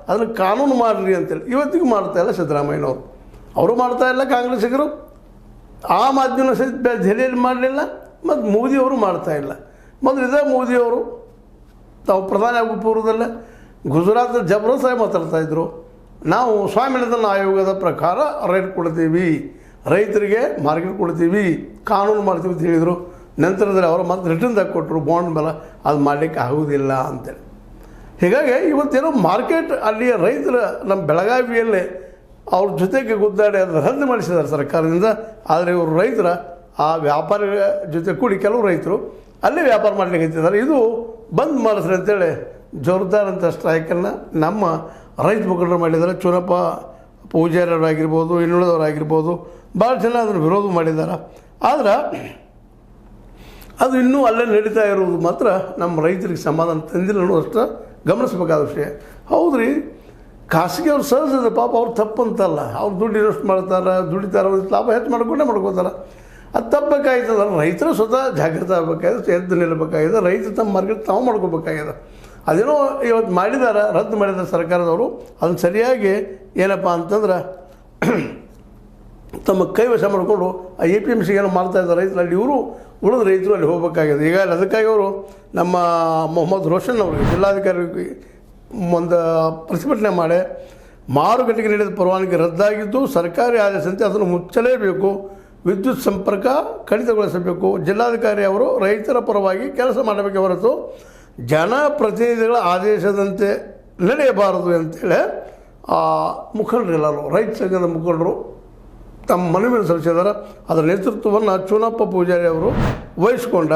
ಅದನ್ನು ಕಾನೂನು ಮಾಡಿರಿ ಅಂತೇಳಿ ಇವತ್ತಿಗೂ ಮಾಡ್ತಾಯಿಲ್ಲ ಸಿದ್ದರಾಮಯ್ಯನವರು. ಅವರು ಮಾಡ್ತಾಯಿಲ್ಲ, ಕಾಂಗ್ರೆಸ್ಸಿಗರು ಆಮ್ ಆದ್ಮಿನ ಸಹಿತ ದೆಹಲಿಯಲ್ಲಿ ಮಾಡಲಿಲ್ಲ, ಮತ್ತು ಮೋದಿಯವರು ಮಾಡ್ತಾಯಿಲ್ಲ. ಮೊದಲು ಇದೇ ಮೋದಿಯವರು ತಾವು ಪ್ರಧಾನಿ ಆಗೋ ಪೂರ್ವದಲ್ಲೇ ಗುಜರಾತ್ ಜಬರ್ದಸ್ತಾಗಿ ಮಾತಾಡ್ತಾಯಿದ್ರು, ನಾವು ಸ್ವಾಮಿನಾಥನ್ ಆಯೋಗದ ಪ್ರಕಾರ ರೈಟ್ ಕೊಡ್ತೀವಿ, ರೈತರಿಗೆ ಮಾರ್ಕೆಟ್ ಕೊಡ್ತೀವಿ, ಕಾನೂನು ಮಾಡ್ತೀವಿ ಅಂತ ಹೇಳಿದರು. ನಂತರದಲ್ಲಿ ಅವರು ಮತ್ತೆ ರಿಟರ್ನ್ದಾಗ ಕೊಟ್ಟರು ಬಾಂಡ್ ಮೇಲೆ, ಅದು ಮಾಡಲಿಕ್ಕೆ ಆಗೋದಿಲ್ಲ ಅಂತೇಳಿ. ಹೀಗಾಗಿ ಇವತ್ತೇನೋ ಮಾರ್ಕೆಟ್ ಅಲ್ಲಿ ರೈತರ ನಮ್ಮ ಬೆಳಗಾವಿಯಲ್ಲೇ ಅವ್ರ ಜೊತೆಗೆ ಗುದ್ದಾಡಿ ಅದನ್ನು ರದ್ದು ಮಾಡಿಸಿದ್ದಾರೆ ಸರ್ಕಾರದಿಂದ. ಆದರೆ ಇವರು ರೈತರ ಆ ವ್ಯಾಪಾರಿಗಳ ಜೊತೆ ಕೂಡಿ ಕೆಲವು ರೈತರು ಅಲ್ಲೇ ವ್ಯಾಪಾರ ಮಾಡಲಿಕ್ಕೆ ಹತ್ತಿದ್ದಾರೆ. ಇದು ಬಂದ್ ಮಾಡಿಸ್ರಿ ಅಂತೇಳಿ ಜೋರ್ದಾರ್ ಅಂತ ಸ್ಟ್ರೈಕನ್ನು ನಮ್ಮ ರೈತ ಮುಖಂಡರು ಮಾಡಿದ್ದಾರೆ. ಚುನಪ್ಪ ಪೂಜಾರಿಯವರಾಗಿರ್ಬೋದು, ಇನ್ನುಳಿದವರಾಗಿರ್ಬೋದು, ಭಾಳ ಜನ ಅದನ್ನು ವಿರೋಧ ಮಾಡಿದ್ದಾರೆ. ಆದ್ರೆ ಅದು ಇನ್ನೂ ಅಲ್ಲೇ ನಡೀತಾ ಇರುವುದು ಮಾತ್ರ ನಮ್ಮ ರೈತರಿಗೆ ಸಮಾಧಾನ ತಂದಿಲ್ಲ ಅನ್ನೋದಷ್ಟು ಗಮನಿಸಬೇಕಾದ ವಿಷಯ. ಹೌದು ರೀ, ಖಾಸಗಿ ಅವ್ರು ಸಹಜದ ಪಾಪ, ಅವ್ರು ತಪ್ಪಂತಲ್ಲ, ಅವ್ರು ದುಡ್ಡು ಇನ್ವೆಸ್ಟ್ ಮಾಡ್ತಾರೆ, ದುಡಿತಾರೆ, ಲಾಭ ಹೆಚ್ಚು ಮಾಡ್ಕೋತಾರೆ. ಅದು ತಪ್ಪಬೇಕಾಯ್ತದ. ರೈತರು ಸ್ವತಃ ಜಾಗೃತ ಆಗಬೇಕಾಗಿದೆ, ಎದ್ದು ನಿಲ್ಲಬೇಕಾಗಿದೆ, ರೈತರು ತಮ್ಮ ಮಾರ್ಕೆಟ್ ತಾವು ಮಾಡ್ಕೋಬೇಕಾಗಿದೆ. ಅದೇನೋ ಇವತ್ತು ಮಾಡಿದ್ದಾರೆ, ರದ್ದು ಮಾಡಿದ್ದಾರೆ ಸರ್ಕಾರದವರು. ಅದನ್ನು ಸರಿಯಾಗಿ ಏನಪ್ಪ ಅಂತಂದ್ರೆ ತಮ್ಮ ಕೈವಶ ಮಾಡಿಕೊಂಡು ಆ APMC ಏನೋ ಮಾಡ್ತಾಯಿದ್ದಾರೆ ರೈತರು, ಅಲ್ಲಿ ಇವರು ಉಳಿದ ರೈತರು ಅಲ್ಲಿ ಹೋಗಬೇಕಾಗಿದೆ. ಈಗ ಅದಕ್ಕಾಗಿ ಅವರು ನಮ್ಮ ಮೊಹಮ್ಮದ್ ರೋಷನ್ ಅವರು ಜಿಲ್ಲಾಧಿಕಾರಿ ಒಂದು ಪ್ರತಿಭಟನೆ ಮಾಡಿ ಮಾರುಕಟ್ಟೆಗೆ ನೀಡಿದ ಪರವಾನಗಿ ರದ್ದಾಗಿದ್ದು ಸರ್ಕಾರಿ ಆದೇಶದಂತೆ ಅದನ್ನು ಮುಚ್ಚಲೇಬೇಕು, ವಿದ್ಯುತ್ ಸಂಪರ್ಕ ಕಡಿತಗೊಳಿಸಬೇಕು, ಜಿಲ್ಲಾಧಿಕಾರಿ ಅವರು ರೈತರ ಪರವಾಗಿ ಕೆಲಸ ಮಾಡಬೇಕೆ ಹೊರತು ಜನಪ್ರತಿನಿಧಿಗಳ ಆದೇಶದಂತೆ ನಡೆಯಬಾರದು ಅಂತೇಳಿ ಮುಖಂಡರೆಲ್ಲರೂ ರೈತ ಸಂಘದ ಮುಖಂಡರು ತಮ್ಮ ಮನವಿಯನ್ನು ಸಲ್ಲಿಸಿದ್ದಾರೆ. ಅದರ ನೇತೃತ್ವವನ್ನು ಚುನಪ್ಪ ಪೂಜಾರಿ ಅವರು ವಹಿಸಿಕೊಂಡ